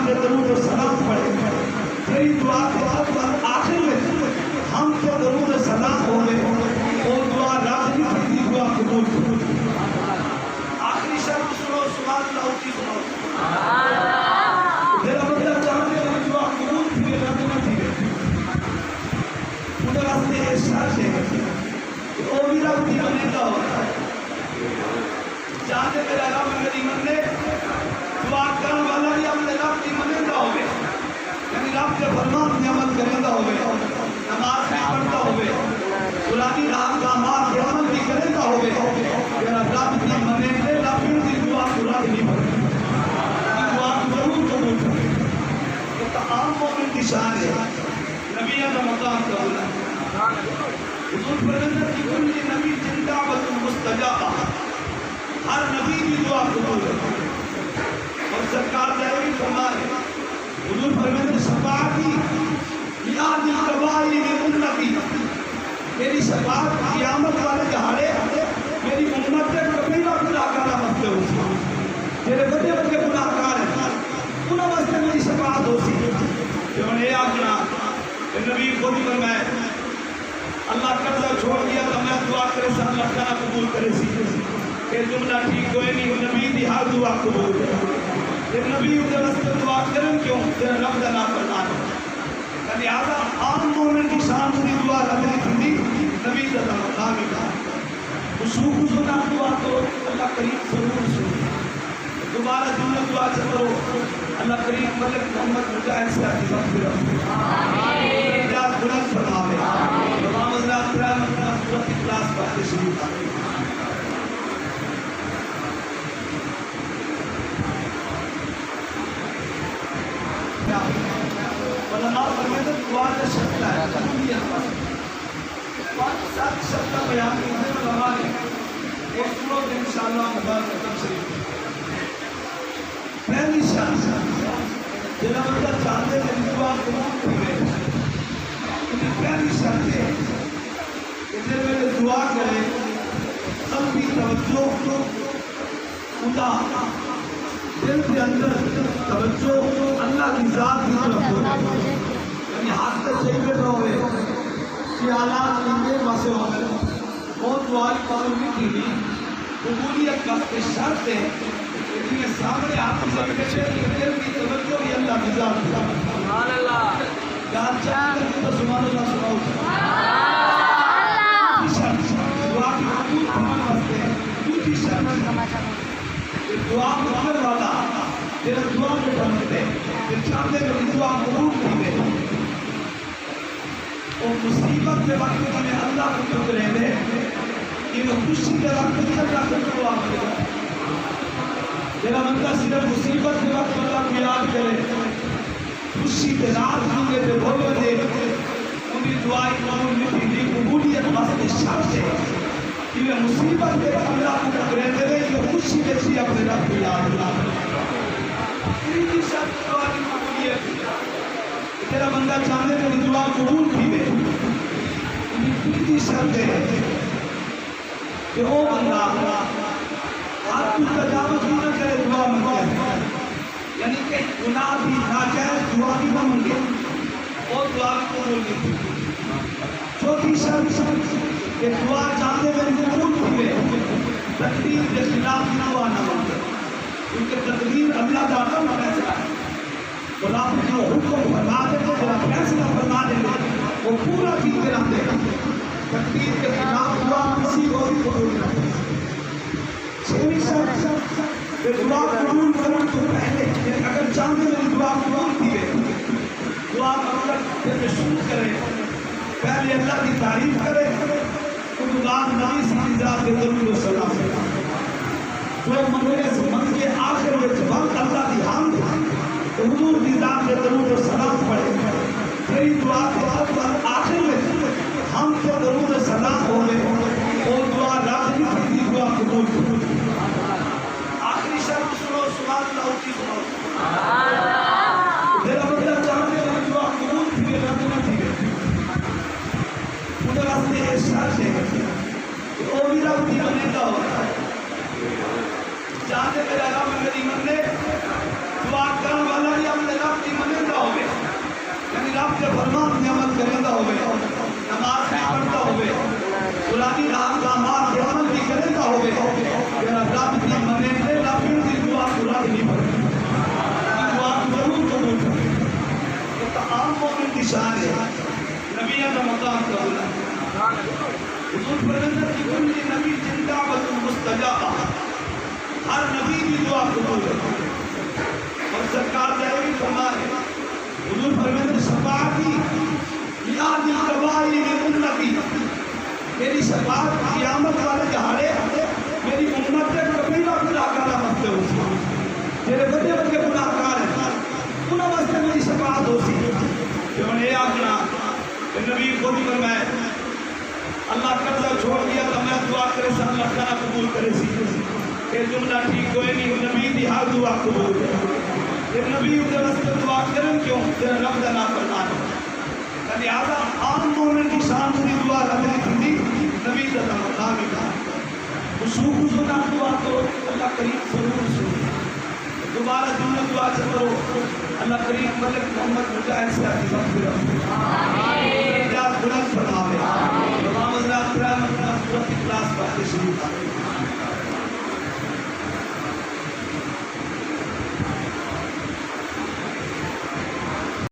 نظام کے درود و سلام پڑھے تیری دعا کے آخر میں ہم تو درود و سلام ہو گئے اور دعا رات میں پڑھی دعا قبول آخری شرط سنو سبحان اللہ کی سنو میرا مطلب چاہتے ہیں دعا قبول تھی رات میں تھی انہیں واسطے احساس ہے وہ بھی رب کی بنے گا جانے میرا رب میری من نے دعا کرنے والا بھی اپنے رب کی منے گا ہوئے یعنی رب کے فرمان میں عمل کرنے گا ہوئے نماز میں پڑھتا ہوئے قرآنی رام کا مار کے عمل بھی کرنے گا ہوئے میرا رب کی منے سے رب کی دعا قرآن نہیں پڑھے دعا ضرور قبول کرے یہ تو عام مومن کی شان ہے نبیہ کا مقام قبول ہے حضور فرماتے ہیں کہ کل نبی دعوت مستجابہ ہر نبی کی دعا قبول ہے اور سرکار دائمی فرمائے حضور فرماتے ہیں شفاعتی یاد القبائل امتی میری شفاعت قیامت والے دہاڑے میری امت کے کبیرہ گناہگار مسئلے ہو سی میرے بڑے بڑے گناہگار ہیں انہوں واسطے میری شفاعت ہو سی کہ انہوں نے آگنا نبی خود ہی فرمائے اللہ قرضہ چھوڑ دیا تو میں دعا کرے سے اللہ تعالیٰ قبول کرے سی کہ جملہ ٹھیک ہوئے نہیں نبی دی ہر دعا قبول کرے کہ نبی انہیں رستے دعا کریں کیوں تیرے رب دا نام فرمان ہے لہذا عام مومن کی شان سے دعا رب نے تھی نبی دا مقام ہی کہا خصوص سنا دعا کرو اللہ کریم ضرور سنو دوبارہ جملہ دعا کرو اللہ کریم ملک محمد مجاہد سے آتی مغفرت آمین جات بلند فرماوے تمام حضرات کرام اپنا سورۃ اخلاص پڑھتے شروع کریں علماء فرماتے ہیں دعا کا شکل ہے قبولیت کا دعا کے ساتھ شکل کا بیان کرتے ہیں علماء نے ایک سورت انشاءاللہ مبارک تفسیر پہلی شرط جنہاں مطلب چاہتے ہیں دعا قبول ہوئے انہیں پہلی شرط ہے کہ جب میں دعا کرے قلبی توجہ خدا دل کے اندر توجہ اللہ کی ذات کی طرف ہو یعنی ہاتھ سے چاہیے نہ ہوئے کہ حالات انگے واسے ہو گئے بہت دعائی قبول نہیں کی قبولیت کا شرط ہے لیکن یہ سامنے آپ سے کہتے ہیں کہ دل کی توجہ بھی اللہ کی ذات کی سبحان اللہ جہاں چاہتے ہیں تو سبحان اللہ سناؤ دعا کی قبول کرنے واسطے دوسری شرط دعا قبول والا تیرا دعا میں ڈھمکتے کہ چاہتے ہیں دعا قبول کی دے اور مصیبت کے وقت میں اللہ کو ٹکرے دے کہ وہ خوشی کے وقت میں اللہ کو دعا کرے تیرا بندہ صرف مصیبت کے وقت اللہ کو یاد کرے خوشی کے رات ہوگے تے بھولو دے انہیں دعائی قبول نہیں دی قبولیت واسطے شرط ہے کہ وہ مصیبت کے وقت اللہ کو ٹکرے دے یہ خوشی کے سی اپنے رب کو یاد کرے تیری شرط دعا کی قبولیت تیرا بندہ چاہنے کہ دعا قبول کی دے تیری شرط ہے کہ وہ بندہ آپ کو تجاوز نہ کرے دعا مانگے یعنی کہ گناہ بھی ناجائز دعا بھی نہ مانگے اور دعا بھی قبول نہیں چوتھی شرط کہ دعا چاہتے ہوئے قبول ہوئے تقدیر کے خلاف نہ دعا نہ مانگے کیونکہ تقدیر اللہ تعالیٰ کا فیصلہ ہے خدا جو حکم فرما دے گا جو فیصلہ فرما دے گا وہ پورا کی طرح دے گا تقدیر کے خلاف دعا کسی کو بھی قبول نہ کرے چھوٹی شرط کہ دعا قبول کرنے تو پہلے اگر چاہتے میری دعا قبول کی ہے دعا مطلب پھر شروع کرے پہلے اللہ کی تعریف کرے تو بعد نبی صلی اللہ علیہ وسلم جو منگے سے منگے آخر میں وقت اللہ کی حمد تو حضور کی ذات کے درود و سلام پڑھے تیری دعا کے آخر میں ہم تو درود و سلام ہو گئے اور دعا رات میں پڑھی دعا قبول آخری شرط سنو سبحان اللہ کی سنو میرا مطلب چاہتے ہیں دعا قبول تھی رات میں تھی انہیں واسطے احساس ہے کہ وہ بھی رب کی بنے گا جانے میرا رب میری من نے دعا کرنے والا بھی اپنے رب کے فرمان میں عمل کرتا ہوئے نماز بھی پڑھتا ہوئے قرآنی احکامات کے عمل بھی کرتا ہوئے میرا رب کی منے سے رب کی دعا قرآن نہیں پڑھتی دعا ضرور قبول کرے یہ تو عام مومن کی شان ہے نبیوں کا مقام قبول ہے حضور فرماتے ہیں کہ کل نبی دعوت مستجابہ ہر نبی کی دعا قبول ہے اور سرکار نے بھی فرمایا حضور فرماتے ہیں شفاعتی یاد القبائل امتی میری شفاعت قیامت والے دہاڑے میری امت کے کبیرہ گناہگار مسئلے ہو سی میرے بڑے بڑے گناہگار ہیں انہوں واسطے میری شفاعت ہو سی کہ انہیں یہ آخنا کہ نبی خود ہی فرمائے اللہ قرضہ چھوڑ دیا تو میں دعا کرے سے اللہ تعالیٰ قبول کرے سی کہ جملہ ٹھیک ہوئے نہیں نبی دی ہر دعا قبول کرے کہ نبی کے واسطے دعا کریں کیوں تیرا رب دا نافرمان ہے لہذا عام مومن کی شان کی دعا رب نے دی نبی دا مقام ہی کہا خشوع خضوع دعا کرو اللہ کریم ضرور سنے دوبارہ جملہ دعا سے کرو اللہ کریم ملک محمد مجاہد سے آتی مغفرت آمین بلند فرماوے